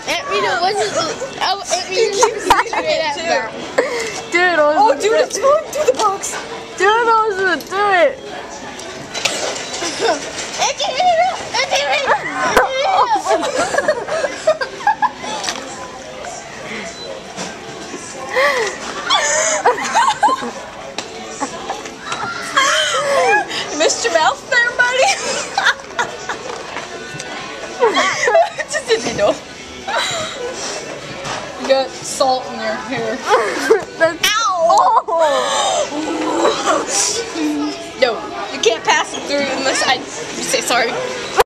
Aunt Rita wasn't. Oh, Aunt Rita Dude, oh, do it. Do the box. Dude, I was gonna do it. Auntie Rita! Auntie Rita! You missed your mouth there, buddy. Just a needle. You got salt in your hair. Ow! No, you can't pass it through unless you say sorry.